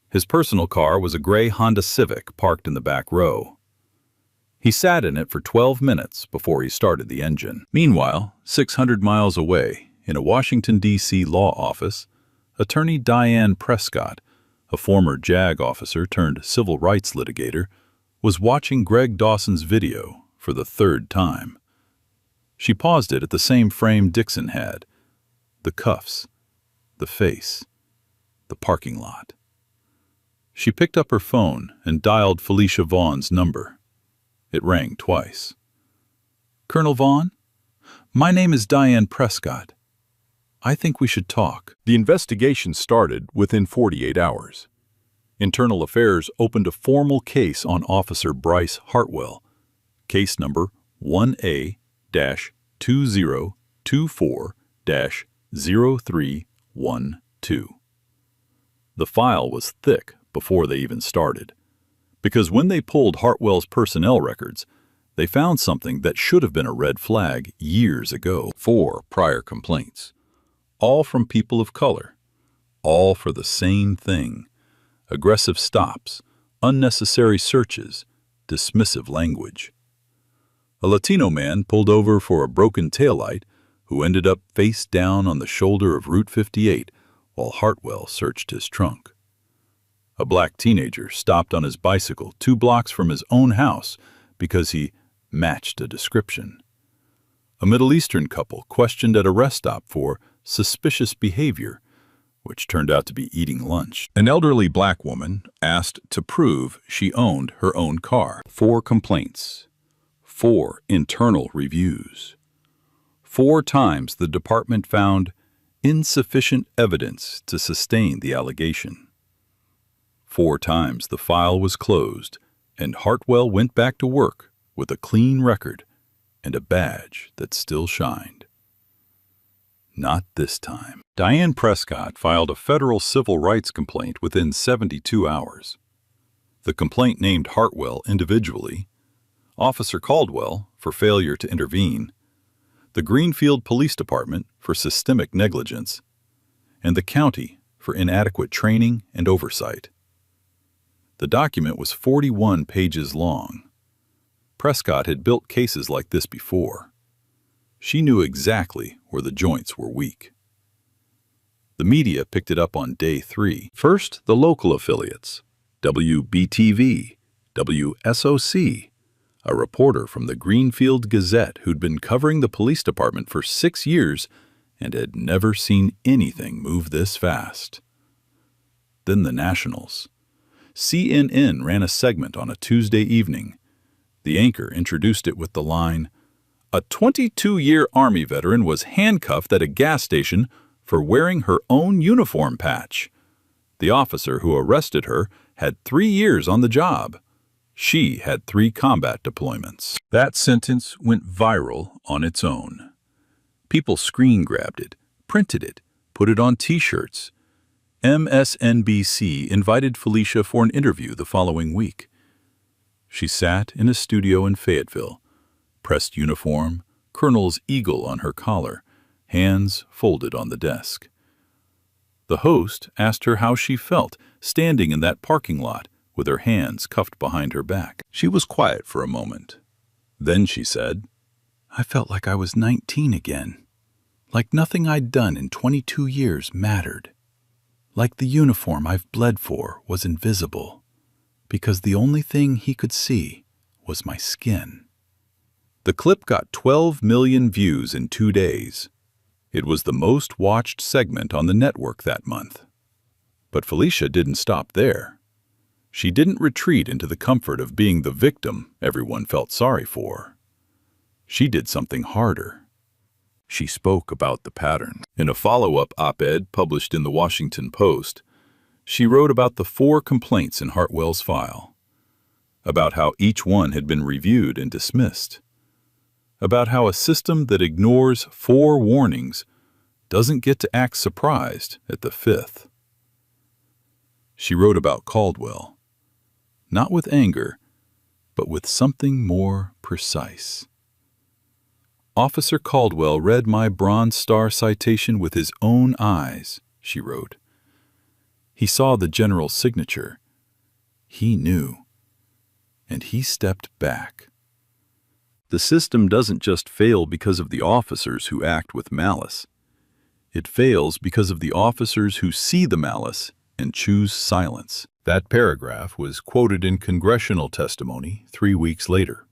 His personal car was a gray Honda Civic parked in the back row. He sat in it for 12 minutes before he started the engine. Meanwhile, 600 miles away, in a Washington, D.C. law office, attorney Diane Prescott, a former JAG officer turned civil rights litigator, was watching Greg Dawson's video for the third time. She paused it at the same frame Dixon had. The cuffs, the face, the parking lot. She picked up her phone and dialed Felicia Vaughn's number. It rang twice. "Colonel Vaughn? My name is Diane Prescott. I think we should talk." The investigation started within 48 hours. Internal Affairs opened a formal case on Officer Bryce Hartwell, case number 1A-2024-0312. The file was thick before they even started, because when they pulled Hartwell's personnel records, they found something that should have been a red flag years ago. 4 prior complaints, all from people of color, all for the same thing: aggressive stops, unnecessary searches, dismissive language. A Latino man pulled over for a broken taillight who ended up face down on the shoulder of Route 58 while Hartwell searched his trunk. A black teenager stopped on his bicycle 2 blocks from his own house because he matched a description. A Middle Eastern couple questioned at a rest stop for suspicious behavior, which turned out to be eating lunch. An elderly black woman asked to prove she owned her own car. 4 complaints, 4 internal reviews. 4 times the department found insufficient evidence to sustain the allegation. 4 times the file was closed, and Hartwell went back to work with a clean record and a badge that still shined. Not this time. Diane Prescott filed a federal civil rights complaint within 72 hours. The complaint named Hartwell individually, Officer Caldwell for failure to intervene, the Greenfield Police Department for systemic negligence, and the county for inadequate training and oversight. The document was 41 pages long. Prescott had built cases like this before. She knew exactly where the joints were weak. The media picked it up on day 3. First, the local affiliates, WBTV, WSOC, a reporter from the Greenfield Gazette who'd been covering the police department for 6 years and had never seen anything move this fast. Then the nationals. CNN ran a segment on a Tuesday evening. The anchor introduced it with the line, "A 22-year Army veteran was handcuffed at a gas station for wearing her own uniform patch. The officer who arrested her had 3 years on the job. She had 3 combat deployments." That sentence went viral on its own. People screen-grabbed it, printed it, put it on T-shirts. MSNBC invited Felicia for an interview the following week. She sat in a studio in Fayetteville, pressed uniform, colonel's eagle on her collar, hands folded on the desk. The host asked her how she felt standing in that parking lot with her hands cuffed behind her back. She was quiet for a moment. Then she said, "I felt like I was 19 again, like nothing I'd done in 22 years mattered. Like the uniform I've bled for was invisible, because the only thing he could see was my skin." The clip got 12 million views in 2 days. It was the most watched segment on the network that month. But Felicia didn't stop there. She didn't retreat into the comfort of being the victim everyone felt sorry for. She did something harder. She spoke about the pattern. In a follow-up op-ed published in the Washington Post, she wrote about the 4 complaints in Hartwell's file, about how each one had been reviewed and dismissed, about how a system that ignores 4 warnings doesn't get to act surprised at the 5th. She wrote about Caldwell, not with anger, but with something more precise. "Officer Caldwell read my Bronze Star citation with his own eyes," she wrote. "He saw the general's signature. He knew. And he stepped back." The system doesn't just fail because of the officers who act with malice. It fails because of the officers who see the malice and choose silence. That paragraph was quoted in congressional testimony 3 weeks later.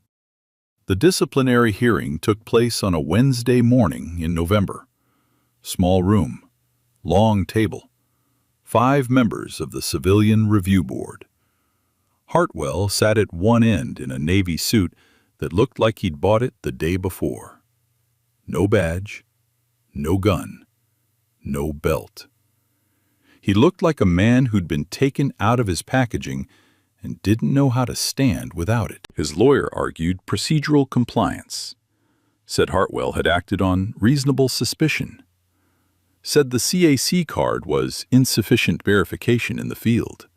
The disciplinary hearing took place on a Wednesday morning in November. Small room, long table, 5 members of the Civilian Review Board. Hartwell sat at one end in a navy suit that looked like he'd bought it the day before. No badge, no gun, no belt. He looked like a man who'd been taken out of his packaging and didn't know how to stand without it. His lawyer argued procedural compliance, said Hartwell had acted on reasonable suspicion, said the CAC card was insufficient verification in the field,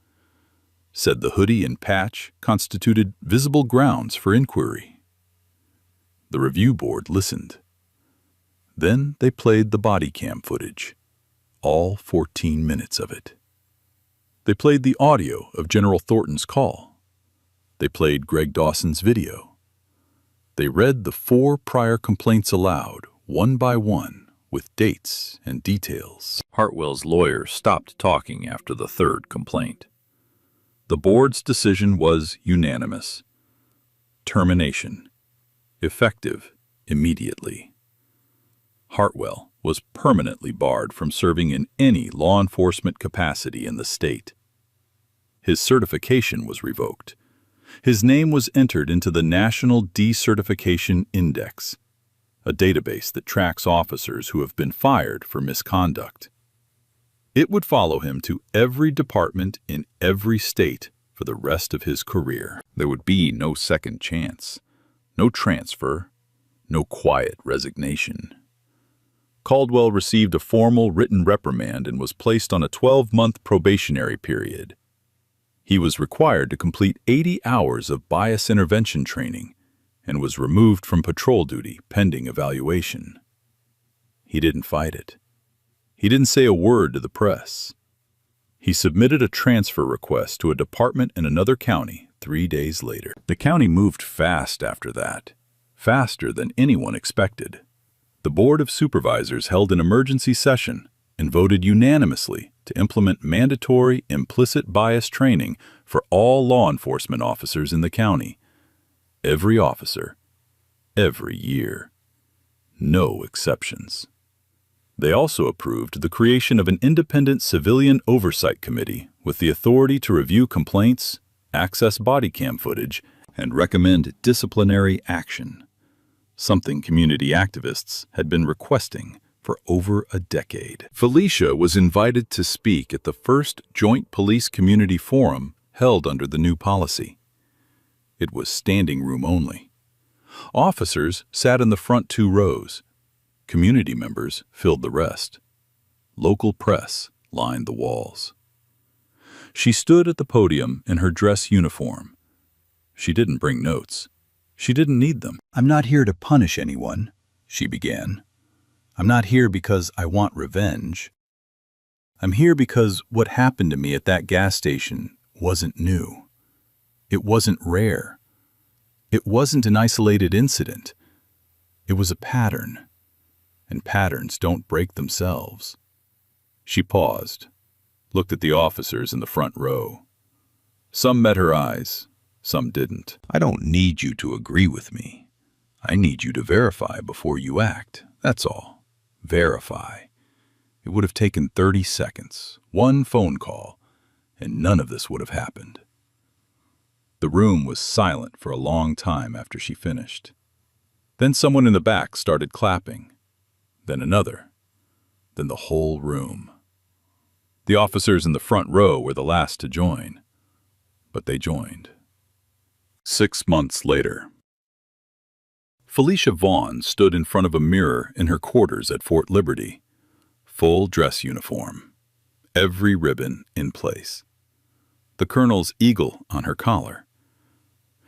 said the hoodie and patch constituted visible grounds for inquiry. The review board listened. Then they played the body cam footage, all 14 minutes of it. They played the audio of General Thornton's call. They played Greg Dawson's video. They read the 4 prior complaints aloud, one by one, with dates and details. Hartwell's lawyer stopped talking after the 3rd complaint. The board's decision was unanimous. Termination. Effective immediately. Hartwell was permanently barred from serving in any law enforcement capacity in the state. His certification was revoked. His name was entered into the National Decertification Index, a database that tracks officers who have been fired for misconduct. It would follow him to every department in every state for the rest of his career. There would be no second chance, no transfer, no quiet resignation. Caldwell received a formal written reprimand and was placed on a 12-month probationary period. He was required to complete 80 hours of bias intervention training and was removed from patrol duty pending evaluation. He didn't fight it. He didn't say a word to the press. He submitted a transfer request to a department in another county 3 days later. The county moved fast after that, faster than anyone expected. The Board of Supervisors held an emergency session and voted unanimously to implement mandatory implicit bias training for all law enforcement officers in the county. Every officer, every year. No exceptions. They also approved the creation of an independent civilian oversight committee with the authority to review complaints, access body cam footage, and recommend disciplinary action, something community activists had been requesting for over a decade. Felicia was invited to speak at the first Joint Police Community Forum held under the new policy. It was standing room only. Officers sat in the front 2 rows. Community members filled the rest. Local press lined the walls. She stood at the podium in her dress uniform. She didn't bring notes. She didn't need them. "I'm not here to punish anyone," she began. "I'm not here because I want revenge. I'm here because what happened to me at that gas station wasn't new. It wasn't rare. It wasn't an isolated incident. It was a pattern. And patterns don't break themselves." She paused, looked at the officers in the front row. Some met her eyes, some didn't. "I don't need you to agree with me. I need you to verify before you act, that's all. Verify. It would have taken 30 seconds, 1 phone call, and none of this would have happened." The room was silent for a long time after she finished. Then someone in the back started clapping. Then another. Then the whole room. The officers in the front row were the last to join, but they joined. 6 months later. Felicia Vaughn stood in front of a mirror in her quarters at Fort Liberty. Full dress uniform. Every ribbon in place. The colonel's eagle on her collar.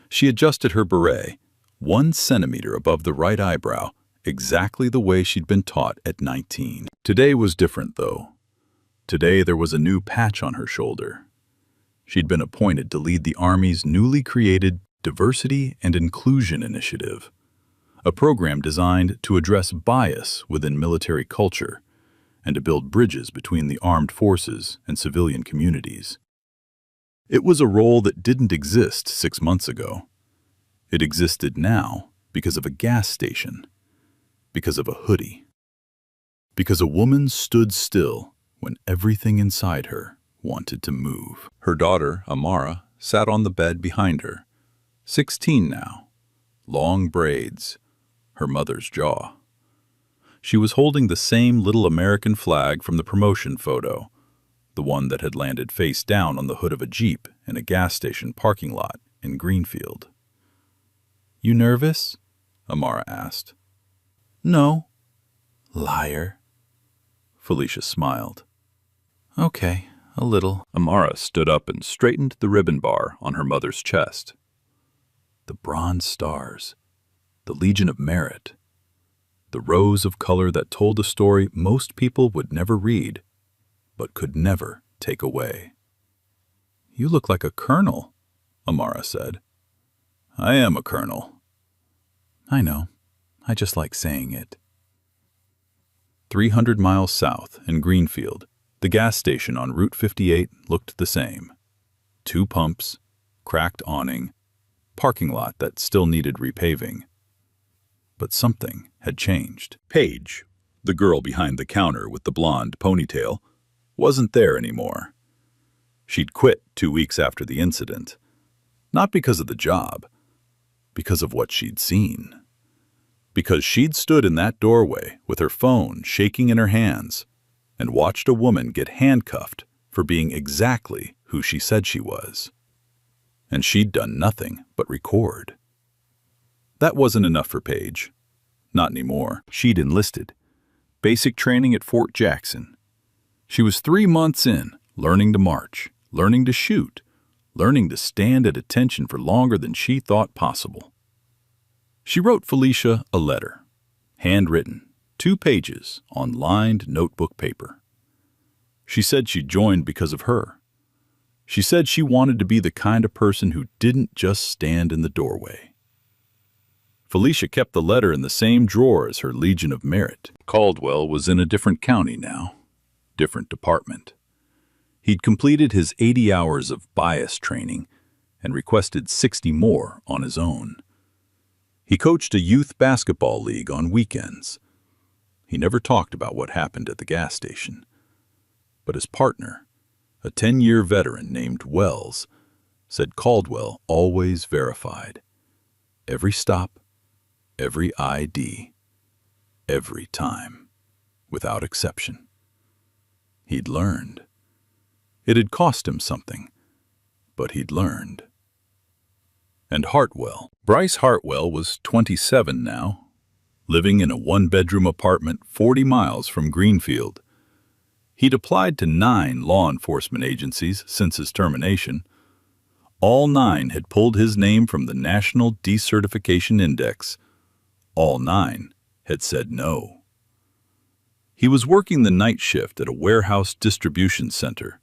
She adjusted her beret 1 centimeter above the right eyebrow, exactly the way she'd been taught at 19. Today was different, though. Today there was a new patch on her shoulder. She'd been appointed to lead the Army's newly created Diversity and Inclusion Initiative. a program designed to address bias within military culture and to build bridges between the armed forces and civilian communities. It was a role that didn't exist 6 months ago. It existed now because of a gas station, because of a hoodie, because a woman stood still when everything inside her wanted to move. Her daughter, Amara, sat on the bed behind her, 16 now, long braids, her mother's jaw. She was holding the same little American flag from the promotion photo, the one that had landed face down on the hood of a Jeep in a gas station parking lot in Greenfield. "You nervous?" Amara asked. "No." "Liar." Felicia smiled. "Okay, a little." Amara stood up and straightened the ribbon bar on her mother's chest. The bronze stars, the Legion of Merit, the rows of color that told a story most people would never read, but could never take away. "You look like a colonel," Amara said. "I am a colonel." "I know. I just like saying it." 300 miles south in Greenfield, the gas station on Route 58 looked the same. 2 pumps, cracked awning, parking lot that still needed repaving. But something had changed. Paige, the girl behind the counter with the blonde ponytail, wasn't there anymore. She'd quit 2 weeks after the incident, not because of the job, because of what she'd seen. Because she'd stood in that doorway with her phone shaking in her hands and watched a woman get handcuffed for being exactly who she said she was. And she'd done nothing but record. That wasn't enough for Paige. Not anymore. She'd enlisted. Basic training at Fort Jackson. She was 3 months in, learning to march, learning to shoot, learning to stand at attention for longer than she thought possible. She wrote Felicia a letter, handwritten, 2 pages on lined notebook paper. She said she joined because of her. She said she wanted to be the kind of person who didn't just stand in the doorway. Felicia kept the letter in the same drawer as her Legion of Merit. Caldwell was in a different county now, different department. He'd completed his 80 hours of bias training and requested 60 more on his own. He coached a youth basketball league on weekends. He never talked about what happened at the gas station. But his partner, a 10-year veteran named Wells, said Caldwell always verified. Every stop, every ID, every time, without exception. He'd learned. It had cost him something, but he'd learned. And Hartwell. Bryce Hartwell was 27 now, living in a 1-bedroom apartment 40 miles from Greenfield. He'd applied to 9 law enforcement agencies since his termination. All 9 had pulled his name from the National Decertification Index. All 9 had said no. He was working the night shift at a warehouse distribution center,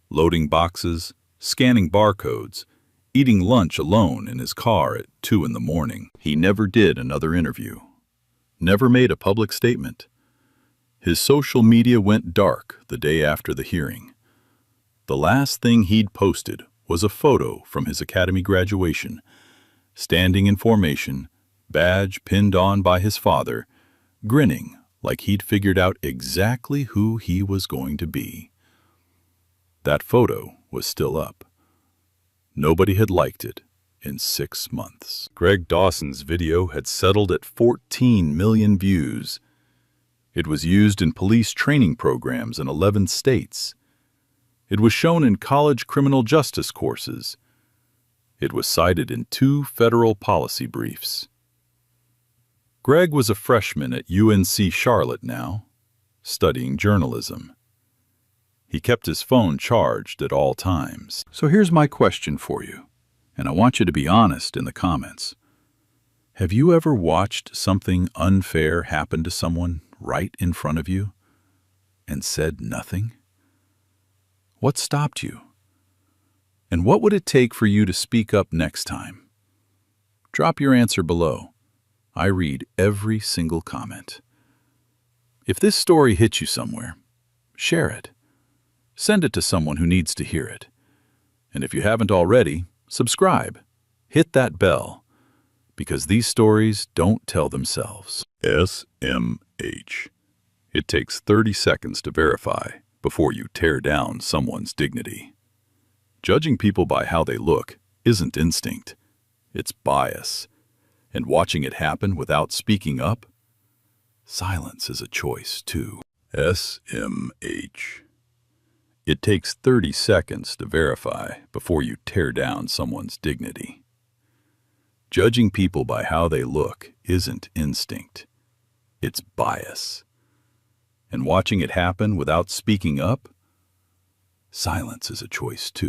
loading boxes, scanning barcodes, eating lunch alone in his car at 2 in the morning. He never did another interview, never made a public statement. His social media went dark the day after the hearing. The last thing he'd posted was a photo from his academy graduation, standing in formation, badge pinned on by his father, grinning like he'd figured out exactly who he was going to be. That photo was still up. Nobody had liked it in 6 months. Greg Dawson's video had settled at 14 million views. It was used in police training programs in 11 states. It was shown in college criminal justice courses. It was cited in 2 federal policy briefs. Greg was a freshman at UNC Charlotte now, studying journalism. He kept his phone charged at all times. So here's my question for you, and I want you to be honest in the comments. Have you ever watched something unfair happen to someone right in front of you and said nothing? What stopped you? And what would it take for you to speak up next time? Drop your answer below. I read every single comment. If this story hits you somewhere, share it. Send it to someone who needs to hear it. And if you haven't already, subscribe. Hit that bell, because these stories don't tell themselves. SMH. It takes 30 seconds to verify before you tear down someone's dignity. Judging people by how they look isn't instinct, it's bias. And watching it happen without speaking up? Silence is a choice, too. SMH. It takes 30 seconds to verify before you tear down someone's dignity. Judging people by how they look isn't instinct, it's bias. And watching it happen without speaking up? Silence is a choice, too.